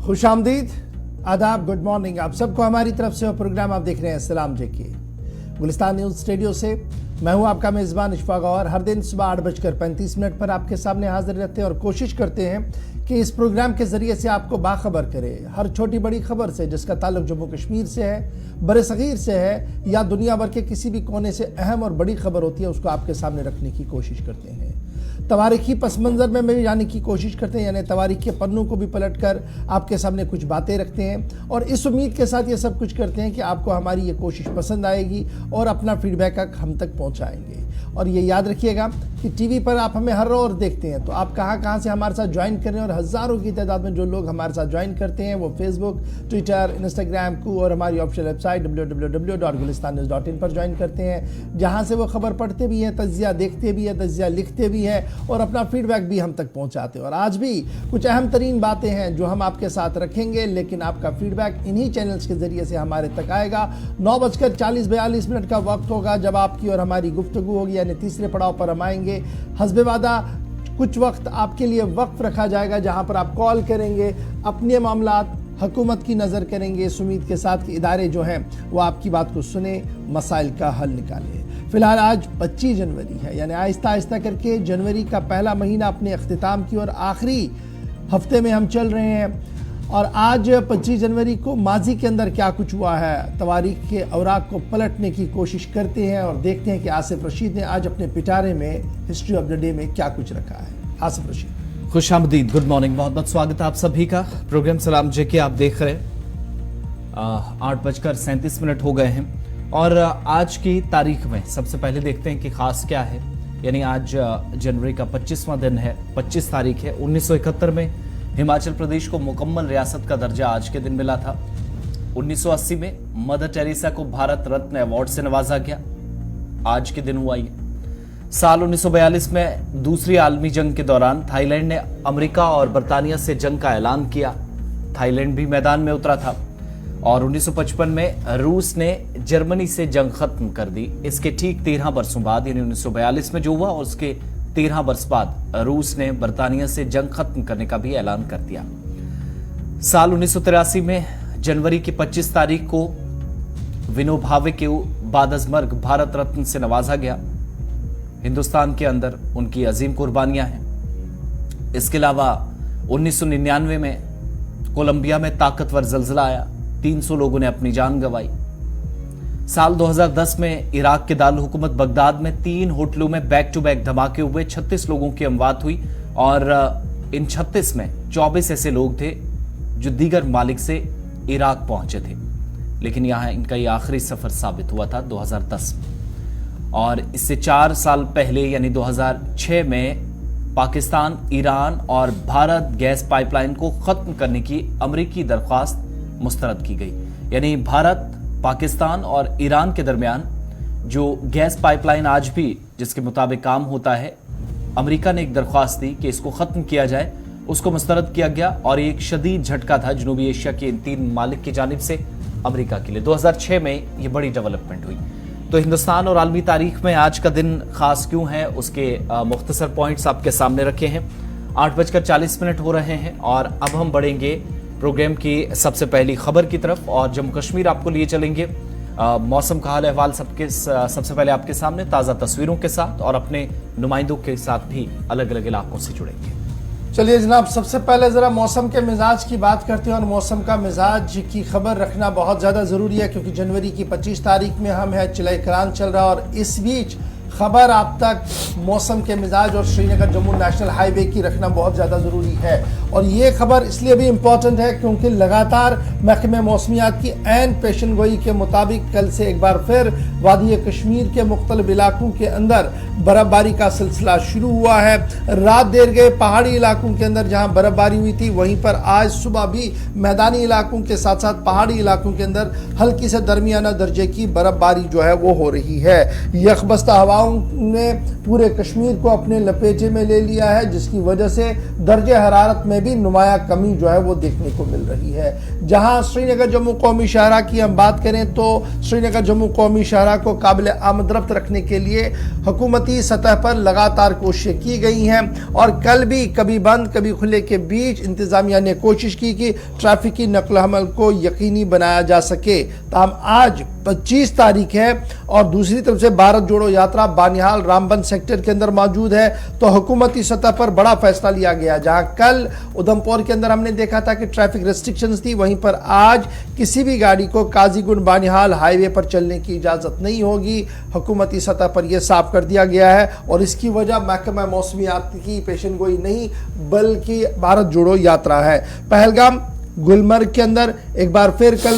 खुशामदीद, आदाब, good morning आप सबको हमारी तरफ से। और प्रोग्राम आप देख रहे हैं सलाम जेके गुलिस्तान न्यूज स्टूडियो से। मैं हूं आपका मेज़बान इशफाक गौहर। हर दिन सुबह 8:35 पर आपके सामने हाजिर रहते हैं और कोशिश करते हैं कि इस प्रोग्राम के जरिए से आपको बाखबर करें हर छोटी बड़ी खबर से, जिसका ताल्लुक जम्मू कश्मीर से है, बड़े सगीर से है या दुनिया भर के किसी भी कोने से अहम और बड़ी खबर होती है, उसको आपके सामने रखने की कोशिश करते हैं। तवारीखी पस मंज़र में भी जाने की कोशिश करते हैं, यानी तवारीख के पन्नों को भी पलट कर आपके सामने कुछ बातें रखते हैं और इस उम्मीद के साथ ये सब कुछ करते हैं कि आपको हमारी ये कोशिश पसंद आएगी और अपना फीडबैक हम तक पहुंचाएंगे। और ये याद रखिएगा कि टीवी पर आप हमें हर रोज़ देखते हैं, तो आप कहाँ से हमारे साथ ज्वाइन कर रहे हैं। और हज़ारों की तादाद में जो लोग हमारे साथ ज्वाइन करते हैं वो फेसबुक, ट्विटर, इंस्टाग्राम को और हमारी ऑफिशियल वेबसाइट www.gulistannews.in पर ज्वाइन करते हैं, जहाँ से वो खबर पढ़ते भी हैं, तज्जिया देखते भी हैं, तज्जिया लिखते भी हैं और अपना फीडबैक भी हम तक पहुँचाते हैं। और आज भी कुछ अहम तरीन बातें हैं जो हम आपके साथ रखेंगे, लेकिन आपका फीडबैक इन्हीं चैनल्स के ज़रिए से हमारे तक आएगा। 9:40-42 का वक्त होगा जब आपकी और हमारी गुफ्तगू होगी, यानी तीसरे पड़ाव पर हम आएंगे। हस्बे वादा कुछ वक्त आपके लिए वक्फ रखा जाएगा जहां पर आप कॉल करेंगे, अपने मामलात हुकूमत की नज़र करेंगे, इस उम्मीद के साथ कि इदारे जो हैं वो आपकी बात को सुने, मसाइल का हल निकालें। फिलहाल आज 25 जनवरी है, यानी आहिस्ता आहिस्ता करके जनवरी का पहला महीना अपने अख्तिताम की और आखिरी हफ्ते में हम चल रहे हैं। और आज 25 जनवरी को माजी के अंदर क्या कुछ हुआ है, तवारीख के औराक को पलटने की कोशिश करते हैं और देखते हैं कि आसिफ रशीद ने आज अपने पिटारे में हिस्ट्री ऑफ द डे में क्या कुछ रखा है। आसिफ रशीद, खुशामदीद, गुड मॉर्निंग, बहुत बहुत स्वागत है आप सभी का। प्रोग्राम सलाम जेके आप देख रहे हैं। 8:37 हो गए हैं और आज की तारीख में सबसे पहले देखते हैं कि खास क्या है। यानी आज जनवरी का 25वां दिन है, 25 तारीख है। 1971 में हिमाचल प्रदेश को मुकम्मल रियासत का दर्जा आज के दिन मिला था। 1980 में मदर टेरेसा को भारत रत्न अवार्ड से नवाजा गया, आज के दिन हुआ ये। साल 1942 में दूसरी आलमी जंग के दौरान थाईलैंड ने अमेरिका और बरतानिया से जंग का ऐलान किया, थाईलैंड भी मैदान में उतरा था। और 1955 में रूस ने जर्मनी से जंग खत्म कर दी। इसके ठीक 13 वर्षों बाद, यानी 1942 में जो हुआ और उसके 13 वर्ष बाद रूस ने बरतानिया से जंग खत्म करने का भी ऐलान कर दिया। साल 1983 में जनवरी की 25 तारीख को विनोबा भावे को बादजमर्ग भारत रत्न से नवाजा गया। हिंदुस्तान के अंदर उनकी अजीम कुर्बानियां हैं। इसके अलावा 1999 में कोलंबिया में ताकतवर जल्जला आया, 300 लोगों ने अपनी जान गंवाई। साल 2010 में इराक के दारुल हुकूमत बगदाद में 3 होटलों में बैक टू बैक धमाके हुए, 36 लोगों की अमवात हुई और इन 36 में 24 ऐसे लोग थे जो दीगर ममालिक से इराक पहुंचे थे, लेकिन यहां इनका ये आखिरी सफर साबित हुआ था 2010 में। और इससे 4 साल पहले यानी 2006 में पाकिस्तान, ईरान और भारत गैस पाइपलाइन को खत्म करने की अमेरिकी दरख्वास्त मुस्तरद की गई। यानी भारत, पाकिस्तान और ईरान के दरमियान जो गैस पाइपलाइन आज भी जिसके मुताबिक काम होता है, अमेरिका ने एक दरख्वास्त दी कि इसको खत्म किया जाए, उसको मुस्तरद किया गया। और एक शदीद झटका था जनूबी एशिया के इन 3 ममालिक की जानिब से अमेरिका के लिए। 2006 में ये बड़ी डेवलपमेंट हुई। तो हिंदुस्तान और आलमी तारीख में आज का दिन खास क्यों है, उसके मुख्तसर पॉइंट्स आपके सामने रखे हैं। 8:40 हो रहे हैं और अब हम बढ़ेंगे प्रोग्राम की सबसे पहली खबर की तरफ और जम्मू कश्मीर आपको लिए चलेंगे। मौसम का हाल अहवाल सबसे पहले आपके सामने ताज़ा तस्वीरों के साथ और अपने नुमाइंदों के साथ भी अलग अलग इलाकों से जुड़ेंगे। चलिए जनाब, सबसे पहले ज़रा मौसम के मिजाज की बात करते हैं। और मौसम का मिजाज की खबर रखना बहुत ज़्यादा ज़रूरी है क्योंकि जनवरी की 25 तारीख में हम है, चिलाई करान चल रहा है और इस बीच खबर आप तक मौसम के मिजाज और श्रीनगर जम्मू नेशनल हाईवे की रखना बहुत ज़्यादा ज़रूरी है। और ये खबर इसलिए भी इम्पॉर्टेंट है क्योंकि लगातार महकमे मौसमियात की ऐन पेशन गोई के मुताबिक कल से एक बार फिर वादी कश्मीर के मुख्तलिफ इलाकों के अंदर बर्फबारी का सिलसिला शुरू हुआ है। रात देर गए पहाड़ी इलाकों के अंदर जहाँ बर्फबारी हुई थी, वहीं पर आज सुबह भी मैदानी इलाकों के साथ साथ पहाड़ी इलाकों के अंदर हल्की से दरमियाना दर्जे की बर्फबारी जो है वो हो रही है। यखबस्ता हवाओं हवाओं ने पूरे कश्मीर को अपने लपेटे में ले लिया है, जिसकी वजह से दर्जे हरारत में भी नुमाया कमी जो है वो देखने को मिल रही है। जहां श्रीनगर जम्मू कौमी शाहरा की हम बात करें तो श्रीनगर जम्मू कौमी शाहरा को काबिल आमद रफ्त रखने के लिए हुकूमती सतह पर लगातार कोशिशें की गई हैं और कल भी कभी बंद कभी खुले के बीच इंतजामिया ने कोशिश की कि ट्रैफिक की नकल हमल को यकीनी बनाया जा सके। ताहम आज 25 तारीख है और दूसरी तरफ से भारत जोड़ो यात्रा बानिहाल रामबन सेक्टर के अंदर मौजूद है, तो हुकूमती सतह पर बड़ा फैसला लिया गया। जहां कल उधमपुर के अंदर हमने देखा था कि ट्रैफिक रेस्ट्रिक्शंस थी, वहीं पर आज किसी भी गाड़ी को काजीगुंड बानिहाल हाईवे पर चलने की इजाजत नहीं होगी। हुकूमती सतह पर यह साफ कर दिया गया है और इसकी वजह महकमा मौसमियात की पेशन गोई नहीं बल्कि भारत जोड़ो यात्रा है। पहलगाम गुलमर्ग के अंदर एक बार फिर कल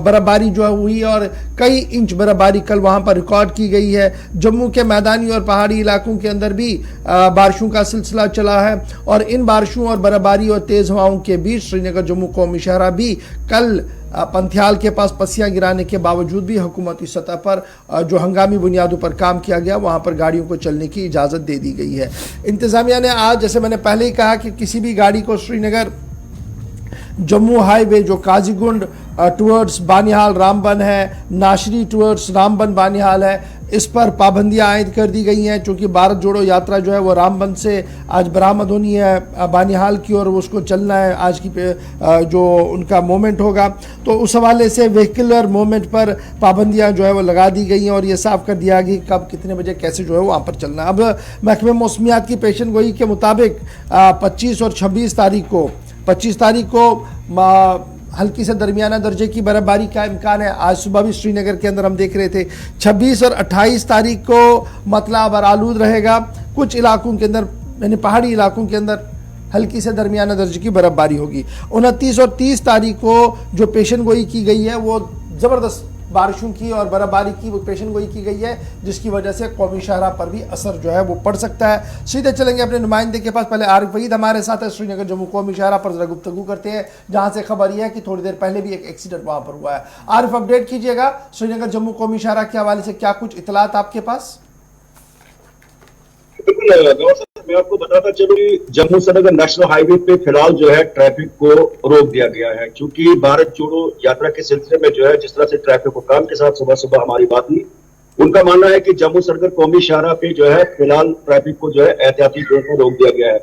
बर्फबारी जो हुई और कई इंच बर्फबारी कल वहां पर रिकॉर्ड की गई है। जम्मू के मैदानी और पहाड़ी इलाकों के अंदर भी बारिशों का सिलसिला चला है और इन बारिशों और बर्फबारी और तेज हवाओं के बीच श्रीनगर जम्मू कौमी शाहरा भी कल पंथियाल के पास पसियां गिराने के बावजूद भी हुकूमती सतह पर जो हंगामी बुनियादों पर काम किया गया वहां पर गाड़ियों को चलने की इजाज़त दे दी गई है। इंतजामिया ने आज, जैसे मैंने पहले ही कहा, कि किसी भी गाड़ी को श्रीनगर जम्मू हाईवे जो काजीगुंड टुवर्ड्स बानिहाल रामबन है, नाशरी टुवर्ड्स रामबन बानिहाल है, इस पर पाबंदियां आयद कर दी गई हैं। चूँकि भारत जोड़ो यात्रा जो है वो रामबन से आज बरामद होनी है बानिहाल की और उसको चलना है आज की जो उनका मोमेंट होगा, तो उस हवाले से व्हीकलर मोमेंट पर पाबंदियां जो है वो लगा दी गई हैं और ये साफ कर दिया कि कब कितने बजे कैसे जो है वहाँ पर चलना है। अब महकमे मौसमियात की पेशन गोई के मुताबिक 25 और 26 तारीख को हल्की से दरमियाना दर्जे की बर्फबारी का इम्कान है। आज सुबह भी श्रीनगर के अंदर हम देख रहे थे। 26 और 28 तारीख को मतला और आलूद रहेगा। कुछ इलाकों के अंदर यानी पहाड़ी इलाकों के अंदर हल्की से दरमियाना दर्जे की बर्फबारी होगी। 29 और 30 तारीख को जो पेशन गोई की गई है वो ज़बरदस्त बारिशों की और बर्फबारी की वो पेशन गोई की गई है, जिसकी वजह से कौमी शाहरा पर भी असर जो है वो पड़ सकता है। सीधे चलेंगे अपने नुमाइंदे के पास। पहले आरिफ वहीद हमारे साथ है श्रीनगर जम्मू कौमी शाहरा पर, जरा गुफ्तगू करते हैं जहां से खबर यह है कि थोड़ी देर पहले भी एक एक्सीडेंट वहां पर हुआ है। आरिफ, अपडेट कीजिएगा श्रीनगर जम्मू कौमी शाहरा के हवाले से क्या कुछ इतलात आपके पास? बिल्कुल, मैं आपको बताता चलूं कि जम्मू श्रीनगर नेशनल हाईवे पे फिलहाल जो है ट्रैफिक को रोक दिया गया है, क्योंकि भारत जोड़ो यात्रा के सिलसिले में जो है जिस तरह से ट्रैफिक हुकाम के साथ सुबह सुबह हमारी बात हुई, उनका मानना है कि जम्मू श्रीनगर कौमी शाहरा पे जो है फिलहाल ट्रैफिक को जो है एहतियाती तौर पर रोक दिया गया है।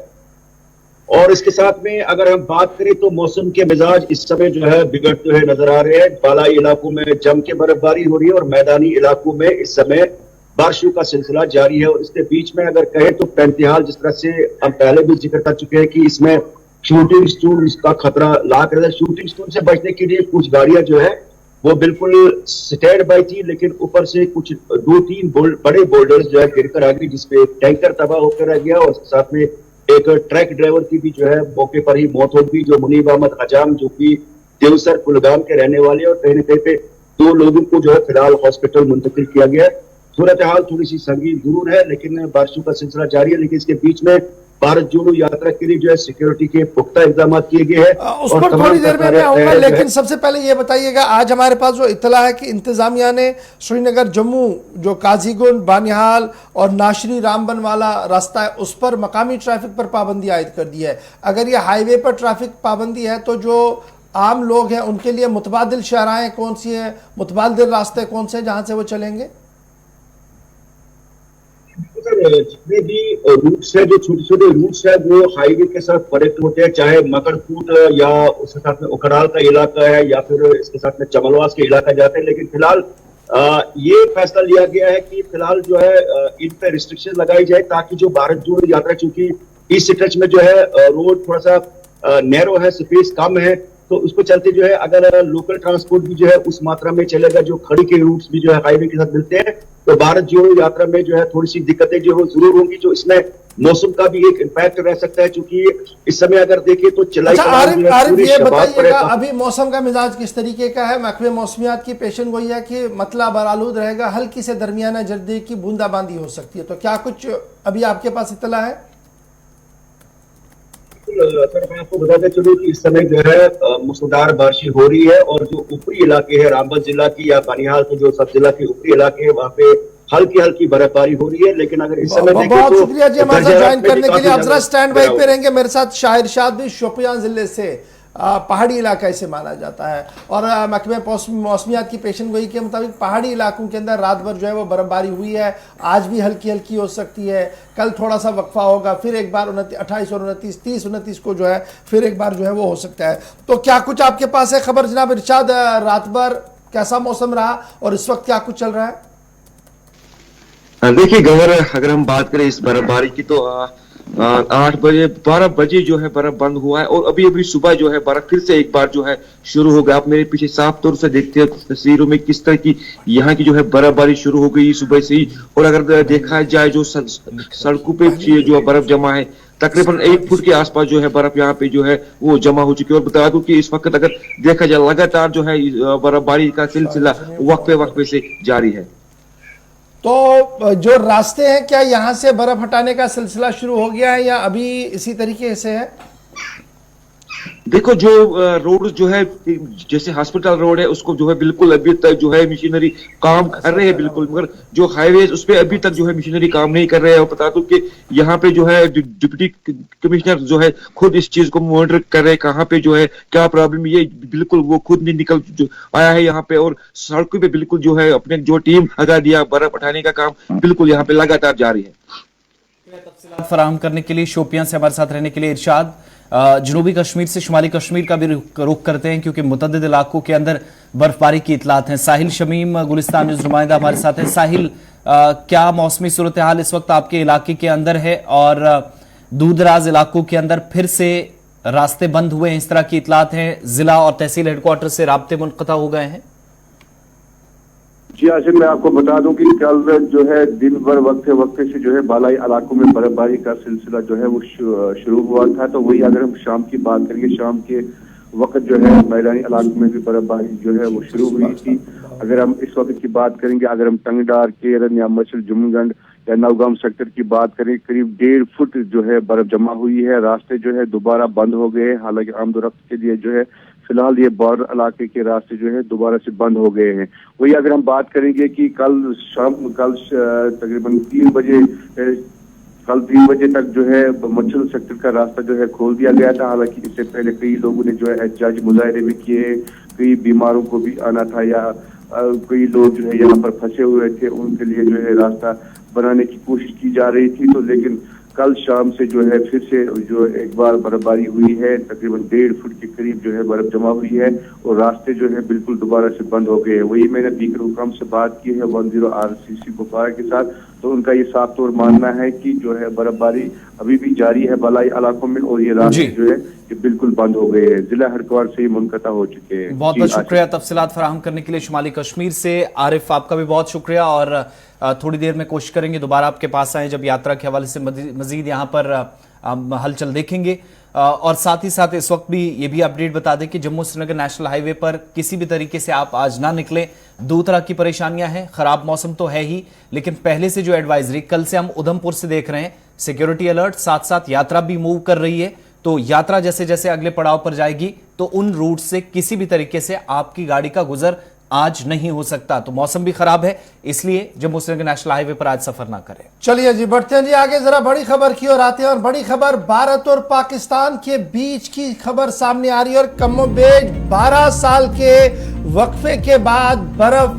और इसके साथ में अगर हम बात करें तो मौसम के मिजाज इस समय जो है बिगड़ते हुए नजर आ रहे हैं। बालाई इलाकों में जम के बर्फबारी हो रही है और मैदानी इलाकों में इस समय बारिशों का सिलसिला जारी है। और इसके बीच में अगर कहें तो पैंतिहाल, जिस तरह से हम पहले भी जिक्र कर चुके हैं कि इसमें शूटिंग स्टून का खतरा लाक रहता है। शूटिंग स्टून से बचने के लिए कुछ गाड़ियां जो है वो बिल्कुल स्टैंड बाई थी, लेकिन ऊपर से कुछ 2-3 बड़े बोल्डर्स जो है गिरकर आ गई, जिसपे एक टैंकर तबाह होकर रह गया और साथ में एक ट्रक ड्राइवर की भी जो है मौके पर ही मौत हो गई, जो मुनीब अहमद हजाम, जो कि देवसर कुलगाम के रहने वाले, और कहीं न कहीं पे 2 लोगों को जो है फिलहाल हॉस्पिटल मुंतकिल किया गया है। सूरत हाल थोड़ी सी संगीन जरूर है, लेकिन बारिशों का सिलसिला जारी है। लेकिन इसके बीच में भारत जोड़ो यात्रा के लिए जो है सिक्योरिटी के पुख्ता इंतजाम किए गए हैं। उस पर थोड़ी देर में मैं आऊंगा, लेकिन सबसे पहले ये बताइएगा, आज हमारे पास जो इत्तला है कि इंतजामिया ने श्रीनगर जम्मू जो काजीगुंड बानिहाल और नाशरी रामबन वाला रास्ता है उस पर मकामी ट्रैफिक पर पाबंदी आयद कर दी है। अगर ये हाईवे पर ट्रैफिक पाबंदी है तो जो आम लोग हैं उनके लिए मुतबादिल शहराएं कौन सी हैं, मुतबादिल रास्ते कौन से जहां से वो चलेंगे? जितने भी रूट्स है, जो छोटे छोटे रूट्स है, वो हाईवे के साथ कनेक्ट होते हैं, चाहे मकरकूट या उसके साथ में उखराल का इलाका है या फिर इसके साथ में चमलवास के इलाका जाते हैं। लेकिन फिलहाल ये फैसला लिया गया है कि फिलहाल जो है इन पे रिस्ट्रिक्शन लगाई जाए, ताकि जो भारत जोड़ो यात्रा, चूंकि इस स्ट्रेच में जो है रोड थोड़ा सा नैरो है, स्पेस कम है, तो उसको चलते जो है अगर लोकल ट्रांसपोर्ट भी जो है उस मात्रा में चलेगा, जो खड़ी के रूट्स भी जो है हाईवे के साथ मिलते हैं, तो भारत जोड़ो यात्रा में जो है थोड़ी सी दिक्कतें जो है जरूर होंगी, जो इसमें मौसम का भी एक इम्पैक्ट रह सकता है। क्योंकि इस समय अगर देखें तो चलाई आरिफ ये बताइएगा अभी मौसम का मिजाज किस तरीके का है? महकमे मौसमियात की पेशन गोई है कि मतला बरालूद रहेगा, हल्की से दरमियाना जर्दे की बूंदाबांदी हो सकती है, तो क्या कुछ अभी आपके पास इत्तला है? सर, मैं आपको बताते चलूं कि इस समय जो है मूसलाधार बारिश हो रही है और जो ऊपरी इलाके हैं रामबन जिला की या बानिहाल के जो सब जिला के ऊपरी इलाके हैं, वहाँ पे हल्की हल्की बर्फबारी हो रही है। लेकिन अगर इस समय देखें बहुत तो शुक्रिया जी हमारे साथ ज्वाइन करने के लिए। आप जरा स्टैंड बाई पे रहेंगे। रहेंगे। मेरे साथ शाहिर शाद भी शोपियां जिले से पहाड़ी इलाका इसे माना जाता है और महकमे मौसमियात की पेशन गोई के मुताबिक पहाड़ी इलाकों के अंदर रात भर जो है वो बर्फबारी हुई है। आज भी हल्की हल्की हो सकती है, कल थोड़ा सा वक्फा होगा, फिर एक बार 28 और 29 30 29 को जो है फिर एक बार जो है वो हो सकता है। तो क्या कुछ आपके पास है खबर जनाब इरशाद, रात भर कैसा मौसम रहा और इस वक्त क्या कुछ चल रहा है? देखिए गवर, अगर हम बात करें इस बर्फबारी की तो 8 बजे 12 बजे जो है बर्फ बंद हुआ है और अभी अभी सुबह जो है बर्फ फिर से एक बार जो है शुरू हो गया। आप मेरे पीछे साफ तौर से देखते हैं तस्वीरों में किस तरह की यहाँ की जो है बर्फबारी शुरू हो गई सुबह से ही। और अगर देखा जाए जो सड़कों पे जो बर्फ जमा है तकरीबन 1 फुट के आसपास जो है बर्फ यहाँ पे जो है वो जमा हो चुकी है। और बता दूं कि इस वक्त अगर देखा जाए लगातार जो है बर्फबारी का सिलसिला वक्फे से जारी है। तो जो रास्ते हैं क्या यहाँ से बर्फ हटाने का सिलसिला शुरू हो गया है या अभी इसी तरीके से है? देखो जो रोड जो है जैसे हॉस्पिटल रोड है उसको जो है बिल्कुल अभी तक जो है मशीनरी काम कर रहे हैं बिल्कुल, मगर जो हाईवे उस पे अभी तक जो है मशीनरी काम नहीं कर रहे हैं। और बता दूं कि यहाँ पे जो है डिप्टी कमिश्नर जो है खुद इस चीज को मॉनिटर कर रहे हैं, कहाँ पे जो है क्या प्रॉब्लम ये बिल्कुल वो खुद नहीं निकल जो आया है यहाँ पे। और सड़कों पे बिल्कुल जो है अपने जो टीम लगा दिया बर्फ उठाने का काम बिल्कुल यहाँ पे लगातार जारी है। तफसीलात फराहम करने के लिए, शोपियां से हमारे साथ रहने के लिए इरशाद। जनूबी कश्मीर से शुमाली कश्मीर का भी रुख करते हैं क्योंकि मुतअद्दिद इलाकों के अंदर बर्फबारी की इतलात हैं। साहिल शमीम गुलिस्तान न्यूज नुमाइंदा हमारे साथ है। साहिल, क्या मौसमी सूरत हाल इस वक्त आपके इलाके के अंदर है और दूर दराज इलाकों के अंदर फिर से रास्ते बंद हुए हैं, इस तरह की इतलात हैं, जिला और तहसील हेडक्वार्टर से राब्ते मुनक़ता हो गए हैं? जी आसिम, मैं आपको बता दूं कि कल जो है दिन भर वक्फे से जो है बालाई इलाकों में बर्फबारी का सिलसिला जो है वो शुरू हुआ था। तो वही अगर हम शाम की बात करेंगे, शाम के वक्त जो है मैदानी इलाकों में भी बर्फबारी जो है वो शुरू हुई थी। अगर हम इस वक्त की बात करेंगे, अगर हम टंगडार, केरन या मसल जुमगंड या नवगाम सेक्टर की बात करें, करीब 1.5 फुट जो है बर्फ जमा हुई है। रास्ते जो है दोबारा बंद हो गए। हालांकि आमदोरफ्त के लिए जो है फिलहाल ये बॉर्डर इलाके के रास्ते जो है दोबारा से बंद हो गए हैं। वही अगर हम बात करेंगे कि कल तकरीबन 3 बजे तक जो है मच्छल सेक्टर का रास्ता जो है खोल दिया गया था। हालांकि इससे पहले कई लोगों ने जो है एहतजाजी मुजाहरे भी किए, कई बीमारों को भी आना था या कई लोग जो है यहाँ पर फंसे हुए थे, उनके लिए जो है रास्ता बनाने की कोशिश की जा रही थी। तो लेकिन कल शाम से जो है फिर से जो एक बार बर्फबारी हुई है, तकरीबन 1.5 फुट के करीब जो है बर्फ जमा हुई है और रास्ते जो है बिल्कुल दोबारा से बंद हो गए हैं। वही मैंने दीकर हुकाम से बात की है 10 RCC कुपवारा के साथ, तो उनका ये साफ तौर मानना है कि जो है बर्फबारी अभी भी जारी है बालाई इलाकों में और ये रास्ते जो है ये बिल्कुल बंद हो गए हैं, जिला हेडक्वार्टर से ही मुनक़ता हो चुके हैं। बहुत बहुत शुक्रिया तफसीलात फराहम करने के लिए शुमाली कश्मीर से। आरिफ, आपका भी बहुत शुक्रिया और थोड़ी देर में कोशिश करेंगे दोबारा आपके पास आए जब यात्रा के हवाले से मजीद यहाँ पर हलचल देखेंगे। और साथ ही साथ इस वक्त भी ये भी अपडेट बता दें कि जम्मू श्रीनगर नेशनल हाईवे पर किसी भी तरीके से आप आज ना निकलें। 2 तरह की परेशानियां हैं, खराब मौसम तो है ही, लेकिन पहले से जो एडवाइजरी कल से हम उधमपुर से देख रहे हैं, सिक्योरिटी अलर्ट, साथ साथ यात्रा भी मूव कर रही है। तो यात्रा जैसे जैसे अगले पड़ाव पर जाएगी तो उन रूट से किसी भी तरीके से आपकी गाड़ी का गुजर आज नहीं हो सकता। तो मौसम भी खराब है, इसलिए जम्मू श्रीनगर नेशनल हाईवे पर आज सफर ना करें। चलिए जी बढ़ते हैं जी आगे, जरा बड़ी खबर की ओर आते हैं। और बड़ी खबर भारत और पाकिस्तान के बीच की खबर सामने आ रही है और कमोबेश 12 साल के वक्फे के बाद बर्फ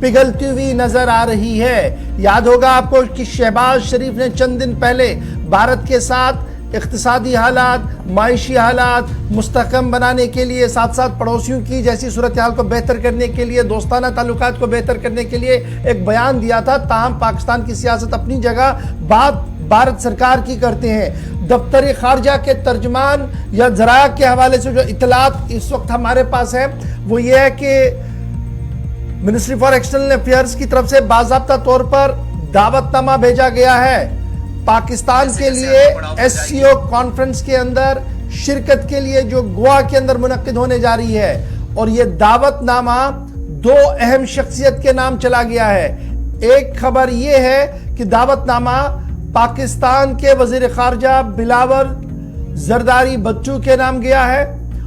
पिघलती हुई नजर आ रही है। याद होगा आपको कि शहबाज शरीफ ने चंद दिन पहले भारत के साथ इक्तिसादी हालात, माइशी हालात मुस्तहकम बनाने के लिए, साथ साथ पड़ोसियों की जैसी सूरत हाल को बेहतर करने के लिए, दोस्ताना ताल्लुकात को बेहतर करने के लिए एक बयान दिया था। ताहम पाकिस्तान की सियासत अपनी जगह, बात भारत सरकार की करते हैं। दफ्तर खारजा के तर्जमान या जराया के हवाले से जो इतलात इस वक्त हमारे पास है वो ये है कि मिनिस्ट्री फॉर एक्सटर्नल अफेयर्स की तरफ से बाज़ाब्ता तौर पर दावतनामा भेजा गया है पाकिस्तान के लिए SCO कॉन्फ्रेंस के अंदर शिरकत के लिए जो गोवा के अंदर मुनक्किद होने जा रही है। और यह दावतनामा 2 अहम शख्सियत के नाम चला गया है। एक खबर यह है कि दावतनामा पाकिस्तान के वजीर खारजा बिलावल जरदारी बच्चू के नाम गया है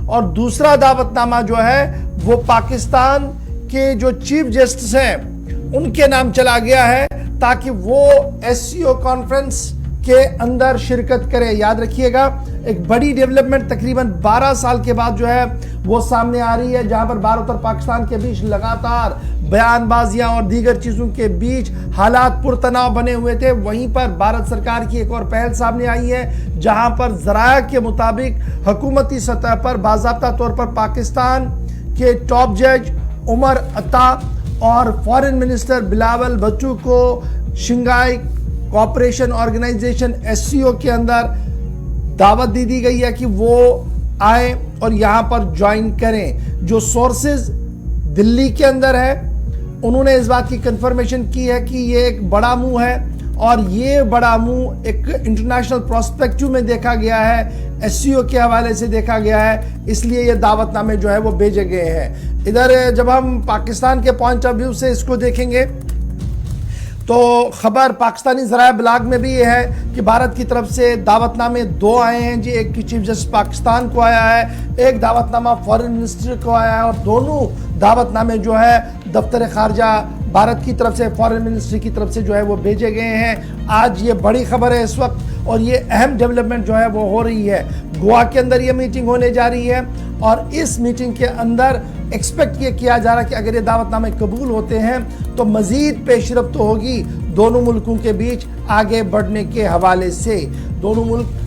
और दूसरा दावतनामा जो है वो पाकिस्तान के जो चीफ जस्टिस हैं उनके नाम चला गया है। ताकि वो एससीओ कॉन्फ्रेंस के अंदर शिरकत करें। याद रखिएगा, एक बड़ी डेवलपमेंट तकरीबन 12 साल के बाद जो है वो सामने आ रही है, जहां पर भारत और पाकिस्तान के बीच लगातार बयानबाजियां और दीगर चीजों के बीच हालात पुरतनाव बने हुए थे। वहीं पर भारत सरकार की एक और पहल सामने आई है, जहां पर जराया के मुताबिक हुकूमती सतह पर बाज़ाब्ता तौर पर पाकिस्तान के टॉप जज उमर अता और फॉरेन मिनिस्टर बिलावल भुट्टो को शंघाई कोऑपरेशन ऑर्गेनाइजेशन एससीओ के अंदर दावत दी गई है कि वो आए और यहां पर ज्वाइन करें। जो सोर्सेज दिल्ली के अंदर है, उन्होंने इस बात की कंफर्मेशन की है कि ये एक बड़ा मूव है और ये बड़ा मूव एक इंटरनेशनल प्रोस्पेक्टिव में देखा गया है, एससीओ के हवाले से देखा गया है, इसलिए ये दावतनामे जो है वो भेजे गए हैं। इधर जब हम पाकिस्तान के पॉइंट ऑफ व्यू से इसको देखेंगे तो खबर पाकिस्तानी ज़राए ब्लॉग में भी ये है कि भारत की तरफ से दावतनामे 2 आए हैं जी। एक चीफ जस्टिस पाकिस्तान को आया है, एक दावतनामा फॉरेन मिनिस्टर को आया है और दोनों दावतनामे जो है दफ्तर खारजा भारत की तरफ से, फॉरेन मिनिस्ट्री की तरफ से जो है वो भेजे गए हैं। आज ये बड़ी खबर है इस वक्त और ये अहम डेवलपमेंट जो है वो हो रही है। गोवा के अंदर ये मीटिंग होने जा रही है और इस मीटिंग के अंदर एक्सपेक्ट ये किया जा रहा है कि अगर ये दावतनामे कबूल होते हैं तो मजीद पेशरफ्त होगी दोनों मुल्कों के बीच आगे बढ़ने के हवाले से। दोनों मुल्क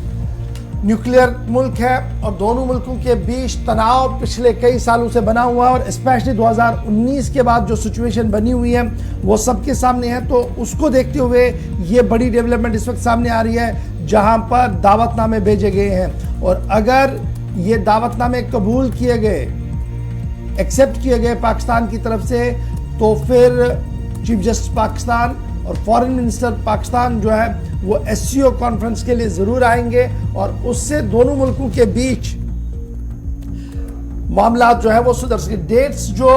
न्यूक्लियर मुल्क है और दोनों मुल्कों के बीच तनाव पिछले कई सालों से बना हुआ है और स्पेशली 2019 के बाद जो सिचुएशन बनी हुई है वो सबके सामने है। तो उसको देखते हुए ये बड़ी डेवलपमेंट इस वक्त सामने आ रही है, जहां पर दावतनामे भेजे गए हैं और अगर ये दावतनामे कबूल किए गए, एक्सेप्ट किए गए पाकिस्तान की तरफ से, तो फिर चीफ जस्टिस पाकिस्तान और फॉरेन मिनिस्टर पाकिस्तान जो है वो एससीओ कॉन्फ्रेंस के लिए जरूर आएंगे और उससे दोनों मुल्कों के बीच मामला जो है वो सुधर सके। डेट्स जो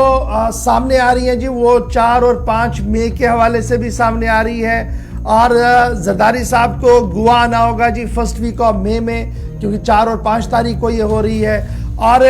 सामने आ रही हैं जी वो 4 और 5 मई के हवाले से भी सामने आ रही है और जरदारी साहब को गोवा आना होगा जी फर्स्ट वीक ऑफ मई में, क्योंकि 4 और 5 तारीख को ये हो रही है। और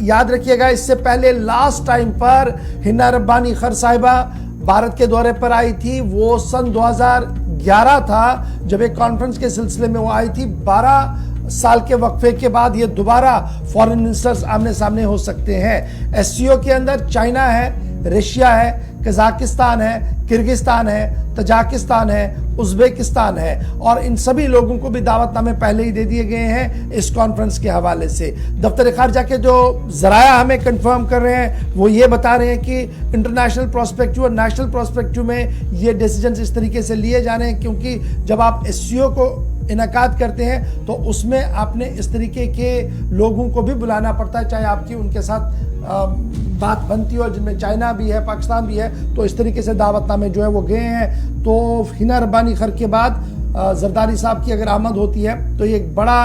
याद रखिएगा, इससे पहले लास्ट टाइम पर हिना रब्बानी खर साहिबा भारत के दौरे पर आई थी, वो सन 2011 था जब एक कॉन्फ्रेंस के सिलसिले में वो आई थी। 12 साल के वक्फे के बाद ये दोबारा फॉरेन मिनिस्टर्स आमने सामने हो सकते हैं। एससीओ के अंदर चाइना है, रशिया है, कजाकिस्तान है, किर्गिस्तान है, तजाकिस्तान है, उज्बेकिस्तान है और इन सभी लोगों को भी दावतनामे पहले ही दे दिए गए हैं इस कॉन्फ्रेंस के हवाले से। दफ्तर खारजा के जो जराया हमें कंफर्म कर रहे हैं वो ये बता रहे हैं कि इंटरनेशनल प्रोस्पेक्टिव और नेशनल प्रोस्पेक्टिव में ये डिसीजंस इस तरीके से लिए जा रहे हैं, क्योंकि जब आप एससीओ को इनकाद करते हैं तो उसमें आपने इस तरीके के लोगों को भी बुलाना पड़ता है, चाहे आपकी उनके साथ बात बनती हो, जिनमें चाइना भी है, पाकिस्तान भी है। तो इस तरीके से दावतनामे जो है वो गए हैं। तो हिना रब्बानी खर के बाद जरदारी साहब की अगर आमद होती है तो ये एक बड़ा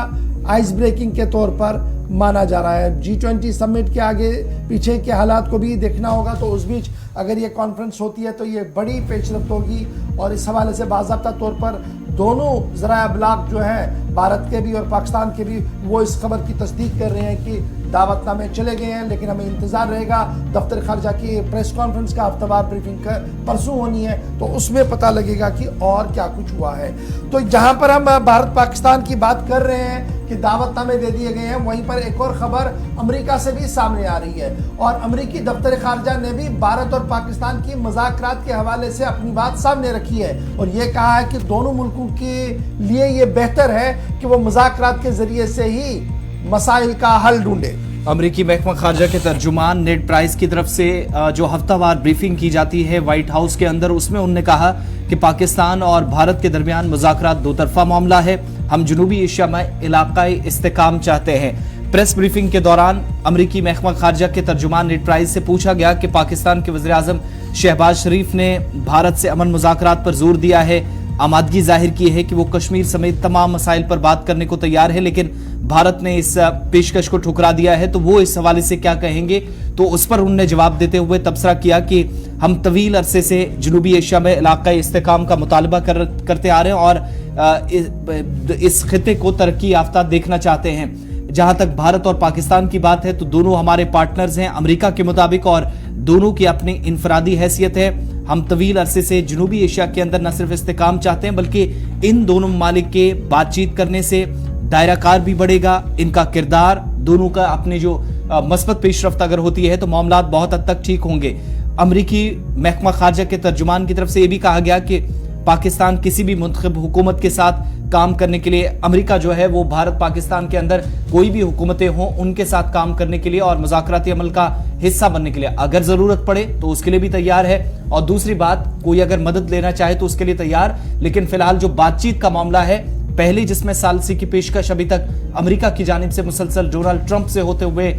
आइस ब्रेकिंग के तौर पर माना जा रहा है। G20 समिट के आगे पीछे के हालात को भी देखना होगा, तो उस बीच अगर ये कॉन्फ्रेंस होती है तो ये बड़ी पेशरफ्त होगी और इस हवाले से बाज़ाब्ता तौर पर दोनों ज़राया ब्लॉक जो है भारत के भी और पाकिस्तान के भी वो इस खबर की तस्दीक कर रहे हैं कि दावतनामे चले गए हैं। लेकिन हमें इंतजार रहेगा दफ्तर खारजा की प्रेस कॉन्फ्रेंस का हफ्तावार ब्रीफिंग परसों होनी है, तो उसमें पता लगेगा कि और क्या कुछ हुआ है। तो जहां पर हम भारत पाकिस्तान की बात कर रहे हैं कि दावतनामे दे दिए गए हैं, वहीं पर एक और खबर अमेरिका से भी सामने आ रही है और अमेरिकी दफ्तर खारजा ने भी भारत और पाकिस्तान की मुज़ाकरात के हवाले से अपनी बात सामने रखी है और ये कहा है कि दोनों मुल्कों के लिए ये बेहतर है कि वो मुज़ाकरात के जरिए से ही मसाइल का हल ढूंढे। अमेरिकी महकमा खारजा के तर्जुमान नेड प्राइस की तरफ से जो हफ्तावार ब्रीफिंग की जाती है व्हाइट हाउस के अंदर, उसमें उन्होंने कहा कि पाकिस्तान और भारत के दरमियान मुज़ाकरात दो तरफा मामला है, हम जनूबी एशिया में इलाकाई इस्तेकाम चाहते हैं। प्रेस ब्रीफिंग के दौरान अमेरिकी महकमा खारजा के तर्जुमान नेड प्राइस से पूछा गया कि पाकिस्तान के वज़ीर आज़म शहबाज शरीफ ने भारत से अमन मुज़ाकरात पर जोर दिया है, आमादगी जाहिर की है कि वो कश्मीर समेत तमाम मसाइल पर बात करने को तैयार है, लेकिन भारत ने इस पेशकश को ठुकरा दिया है, तो वो इस हवाले से क्या कहेंगे। तो उस पर उन्होंने जवाब देते हुए तबसरा किया कि हम तवील अरसे से जनूबी एशिया में इलाकाई इस्तेकाम का मुतालबा करते आ रहे हैं और इस खिते को तरक्की याफ्ता देखना चाहते हैं। जहां तक भारत और पाकिस्तान की बात है तो दोनों हमारे पार्टनर्स हैं अमेरिका के मुताबिक और दोनों की अपनी इनफरादी हैसियत है। हम तवील अरसे से जनूबी एशिया के अंदर न सिर्फ इस्तेकाम चाहते हैं बल्कि इन दोनों ममालिक के बातचीत करने से दायरा कार भी बढ़ेगा, इनका किरदार दोनों का अपने जो मस्बत पेशरफ्त अगर होती है तो मामलात बहुत हद तक ठीक होंगे। अमरीकी महकमा खारजा के तर्जुमान की तरफ से यह भी कहा गया कि पाकिस्तान किसी भी मुंतखब हुकूमत के साथ काम करने के लिए, अमेरिका जो है वो भारत पाकिस्तान के अंदर कोई भी हुकूमतें हों उनके साथ काम करने के लिए और मुज़ाकराती अमल का हिस्सा बनने के लिए अगर जरूरत पड़े तो उसके लिए भी तैयार है। और दूसरी बात, कोई अगर मदद लेना चाहे तो उसके लिए तैयार। लेकिन फिलहाल जो बातचीत का मामला है, पहली जिसमें सालसी की पेशकश अभी तक अमेरिका की जानिब से मुसलसल डोनाल्ड ट्रंप से होते हुए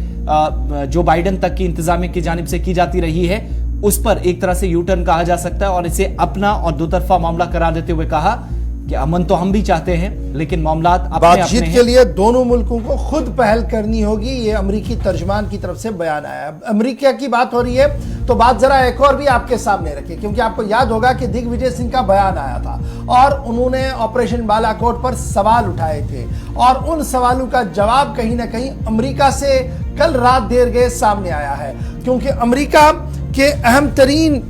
जो बाइडेन तक की इंतजामिया की जानिब से की जाती रही है, उस पर एक तरह से यू टर्न कहा जा सकता है और इसे अपना और दो तरफा मामला करार देते हुए कहा कि अमन तो हम भी चाहते हैं लेकिन मामलात अपने बातचीत के लिए दोनों मुल्कों को खुद पहल करनी होगी। ये अमेरिकी तर्जमान की तरफ से बयान आया। अमेरिका की बात हो रही है तो बात जरा एक और भी आपके सामने रखिए, क्योंकि आपको याद होगा कि दिग्विजय सिंह का बयान आया था और उन्होंने ऑपरेशन बालाकोट पर सवाल उठाए थे और उन सवालों का जवाब कहीं ना कहीं अमेरिका से कल रात देर गए सामने आया है, क्योंकि अमेरिका के अहम तरीन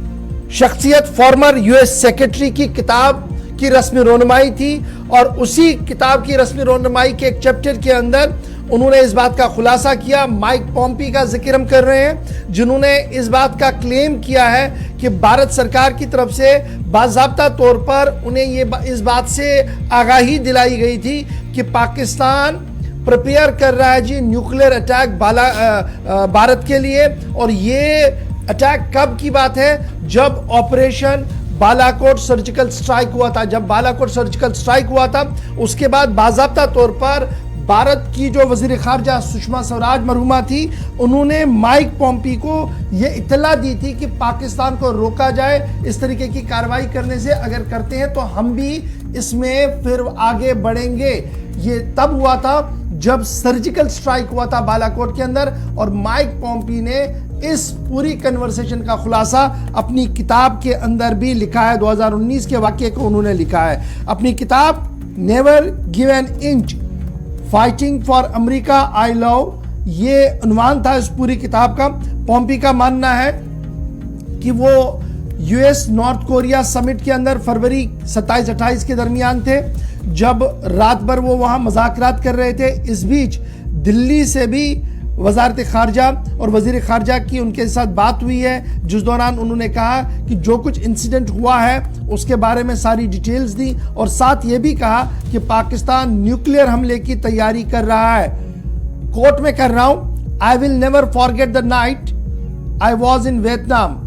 शख्सियत फॉर्मर यूएस सेक्रेटरी की किताब की रस्मी रोनुमाई थी और उसी किताब की रस्मी रोनुमाई के एक चैप्टर के अंदर उन्होंने इस बात का खुलासा किया। माइक पॉम्पी का जिक्र हम कर रहे हैं, जिन्होंने इस बात का क्लेम किया है कि भारत सरकार की तरफ से बाज़ाब्ता तौर पर उन्हें ये इस बात से आगाही दिलाई गई थी कि पाकिस्तान प्रिपेयर कर रहा है जी न्यूक्लियर अटैक भारत के लिए। और ये अटैक कब की बात है? जब ऑपरेशन बालाकोट सर्जिकल स्ट्राइक हुआ था। जब बालाकोट सर्जिकल स्ट्राइक हुआ था उसके बाद बाज़ाब्ता तौर पर भारत की जो वज़ीर ख़ारजा सुषमा स्वराज मरहुमा थी, उन्होंने माइक पॉम्पी को यह इत्तला दी थी कि पाकिस्तान को रोका जाए इस तरीके की कार्रवाई करने से। अगर करते हैं तो हम भी इसमें फिर आगे बढ़ेंगे। ये तब हुआ था जब सर्जिकल स्ट्राइक हुआ था बालाकोट के अंदर और माइक पॉम्पी ने इस पूरी कन्वर्सेशन का खुलासा अपनी किताब के अंदर भी लिखा है। 2019 के वाक़ये को उन्होंने लिखा है अपनी किताब never give an inch fighting for America I love, ये उन्वान था इस पूरी किताब का। पॉम्पी का मानना है कि वो यूएस नॉर्थ कोरिया समिट के अंदर फरवरी 27-28 के दरमियान थे, जब रात भर वो वहां मुज़ाकरात कर रहे थे। इस बीच दिल्ली से भी वजारत खारजा और वजीर खारजा की उनके साथ बात हुई है, जिस दौरान उन्होंने कहा कि जो कुछ इंसिडेंट हुआ है उसके बारे में सारी डिटेल्स दी और साथ ये भी कहा कि पाकिस्तान न्यूक्लियर हमले की तैयारी कर रहा है। कोर्ट में कर रहा हूं, I will never forget the night I was in Vietnam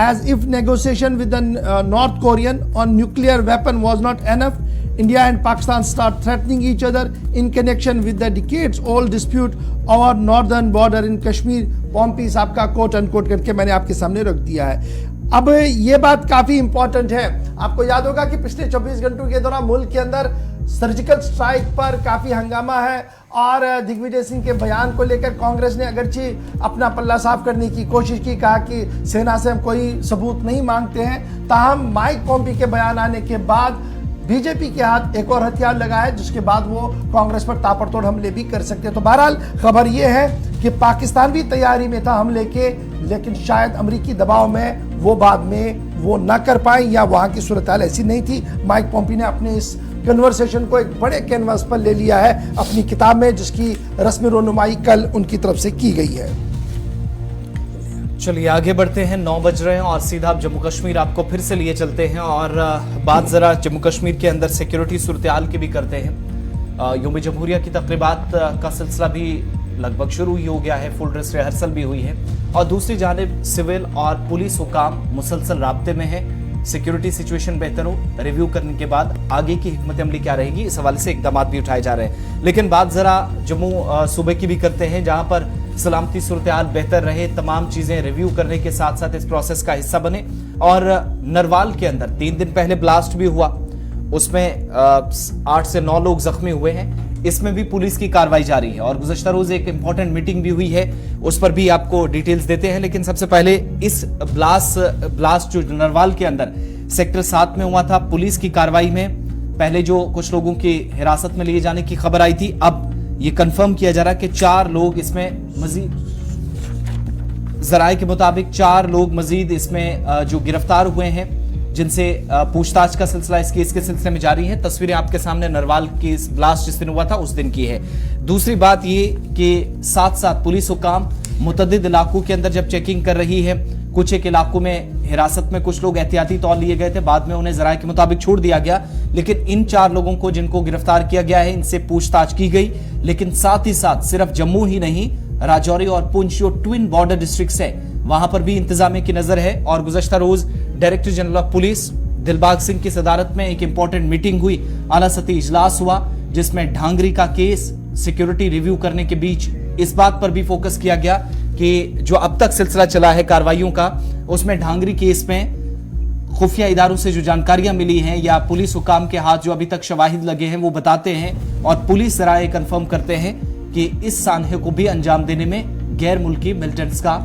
as if negotiation with the North Korean on nuclear weapon was not enough, India and Pakistan start threatening each other in connection with the decades-old dispute over northern border in Kashmir. पॉम्पी साहब का quote unquote करके मैंने आपके सामने रख दिया है। अब ये बात काफी इंपॉर्टेंट है। आपको याद होगा कि पिछले 24 घंटों के दौरान मुल्क के अंदर सर्जिकल स्ट्राइक पर काफी हंगामा है और दिग्विजय सिंह के बयान को लेकर कांग्रेस ने अगरचे अपना पल्ला साफ करने की कोशिश की, कहा कि सेना से हम कोई सबूत नहीं मांगते हैं। ताहम माइक पॉम्पी के बयान आने के बाद बीजेपी के हाथ एक और हथियार लगा है, जिसके बाद वो कांग्रेस पर ताबड़तोड़ हमले भी कर सकते हैं। तो बहरहाल खबर ये है कि पाकिस्तान भी तैयारी में था हमले के, लेकिन शायद अमेरिकी दबाव में वो बाद में वो ना कर पाए या वहां की सूरत हाल ऐसी नहीं थी। माइक पॉम्पी ने अपने इस कन्वर्सेशन को एक बड़े कैनवास पर ले लिया है अपनी किताब में, जिसकी रस्मी रोनुमाई कल उनकी तरफ से की गई है। चलिए आगे बढ़ते हैं, 9 बज रहे हैं और सीधा आप जम्मू कश्मीर आपको फिर से लिए चलते हैं और बात जरा जम्मू कश्मीर के अंदर सिक्योरिटी सूरत हाल की भी करते हैं। यौम जमहूरिया की तकरीबात का सिलसिला भी लगभग शुरू ही हो गया है, फुल ड्रेस रिहर्सल भी हुई है और दूसरी जानिब सिविल और पुलिस हुकाम मुसलसल राब्ते में है। सिक्योरिटी सिचुएशन बेहतर हो, रिव्यू करने के बाद आगे की हिकमत अमली क्या रहेगी, इस हवाले से इकदाम भी उठाए जा रहे हैं। लेकिन बात जरा जम्मू सूबे की भी करते हैं, जहां पर सलामती सूरत हाल बेहतर रहे, तमाम चीजें रिव्यू करने के साथ साथ इस प्रोसेस का हिस्सा बने। और नरवाल के अंदर 3 दिन पहले ब्लास्ट भी हुआ, उसमें 8 से 9 लोग जख्मी हुए हैं। इसमें भी पुलिस की कार्रवाई जारी है और गुज़श्ता रोज एक इंपॉर्टेंट मीटिंग भी हुई है, उस पर भी आपको डिटेल्स देते हैं। लेकिन सबसे पहले इस ब्लास्ट जो नरवाल के अंदर सेक्टर 7 में हुआ था, पुलिस की कार्रवाई में पहले जो कुछ लोगों की हिरासत में लिए जाने की खबर आई थी, अब ये कंफर्म किया जा रहा है कि 4 लोग इसमें मजीद जराये के मुताबिक 4 लोग मजीद इसमें जो गिरफ्तार हुए हैं, जिनसे पूछताछ का सिलसिला इस केस के सिलसिले में जारी है। तस्वीरें आपके सामने नरवाल केस ब्लास्ट जिस दिन हुआ था उस दिन की है। दूसरी बात ये कि साथ साथ पुलिस हुकाम मुतद्दिद इलाकों के अंदर जब चेकिंग कर रही है, कुछ एक इलाकों में हिरासत में कुछ लोग एहतियाती तौर लिए गए थे, बाद में उन्हें जराये के मुताबिक छोड़ दिया गया। लेकिन इन 4 लोगों को जिनको गिरफ्तार किया गया है, इनसे पूछताछ की गई। लेकिन साथ ही साथ सिर्फ जम्मू ही नहीं, राजौरी और पुंछ जो ट्विन बॉर्डर डिस्ट्रिक्ट्स है, वहां पर भी इंतजामिया की नजर है। और गुज़श्ता रोज director general of police Dilbag Singh की सदारत में एक इंपॉर्टेंट मीटिंग हुई, आला सतही इजलास हुआ, जिसमें ढांगरी का केस सिक्योरिटी रिव्यू करने के बीच इस बात पर भी फोकस किया गया कि जो अब तक सिलसिला चला है कार्रवाइयों का, उसमें ढांगरी केस में खुफिया इदारों से जो जानकारियां मिली हैं या पुलिस हुकाम के हाथ जो अभी तक शवाहिद लगे हैं वो बताते हैं और पुलिस राय कंफर्म करते हैं कि इस सानहे को भी अंजाम देने में गैर मुल्की मिलिटेंट्स का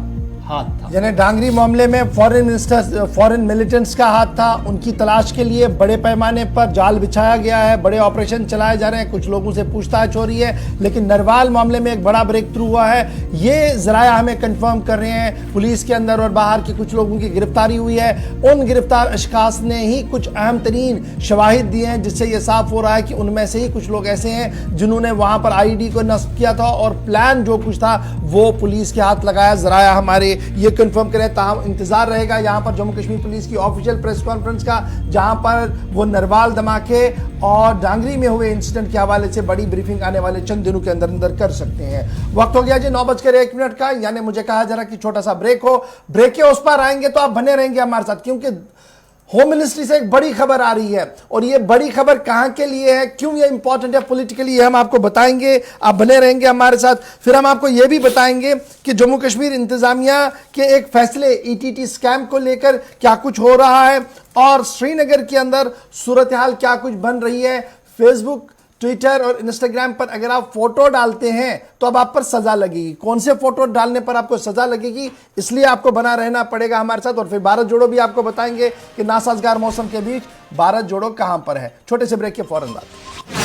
हाथ था। यानी डांगरी मामले में फॉरेन मिलिटेंट्स का हाथ था। उनकी तलाश के लिए बड़े पैमाने पर जाल बिछाया गया है, बड़े ऑपरेशन चलाए जा रहे हैं, कुछ लोगों से पूछताछ हो रही है। लेकिन नरवाल मामले में एक बड़ा ब्रेक थ्रू हुआ है, ये जराया हमें कंफर्म कर रहे हैं। पुलिस के अंदर और बाहर के कुछ लोगों की गिरफ्तारी हुई है। उन गिरफ्तार अशखास ने ही कुछ अहम तरीन शवाहिद दिए हैं, जिससे ये साफ हो रहा है कि उनमें से ही कुछ लोग ऐसे हैं जिन्होंने वहां पर आईडी को नस्ब किया था और प्लान जो कुछ था वो पुलिस के हाथ लगाया। जराया हमारे ये कंफर्म करें। ताहम इंतजार रहेगा यहां पर जम्मू कश्मीर पुलिस की ऑफिशियल प्रेस कॉन्फ्रेंस का, जहां पर वो नरवाल धमाके और डांगरी में हुए इंसिडेंट के हवाले से बड़ी ब्रीफिंग आने वाले चंद दिनों के अंदर अंदर कर सकते हैं। वक्त हो गया जी 9:01 का, यानी मुझे कहा जा रहा कि छोटा सा ब्रेक हो। ब्रेक के उस पर आएंगे तो आप बने रहेंगे हमारे साथ, क्योंकि होम मिनिस्ट्री से एक बड़ी खबर आ रही है और ये बड़ी खबर कहां के लिए है, क्यों ये इंपॉर्टेंट है पॉलिटिकली, ये हम आपको बताएंगे। आप बने रहेंगे हमारे साथ। फिर हम आपको ये भी बताएंगे कि जम्मू कश्मीर इंतजामिया के एक फैसले ईटीटी स्कैम को लेकर क्या कुछ हो रहा है और श्रीनगर के अंदर सूरत हाल क्या कुछ बन रही है। फेसबुक, ट्विटर और इंस्टाग्राम पर अगर आप फोटो डालते हैं तो अब आप पर सजा लगेगी। कौन से फोटो डालने पर आपको सजा लगेगी, इसलिए आपको बना रहना पड़ेगा हमारे साथ। और फिर भारत जोड़ो भी आपको बताएंगे कि नासाजगार मौसम के बीच भारत जोड़ो कहां पर है। छोटे से ब्रेक के फौरन बाद।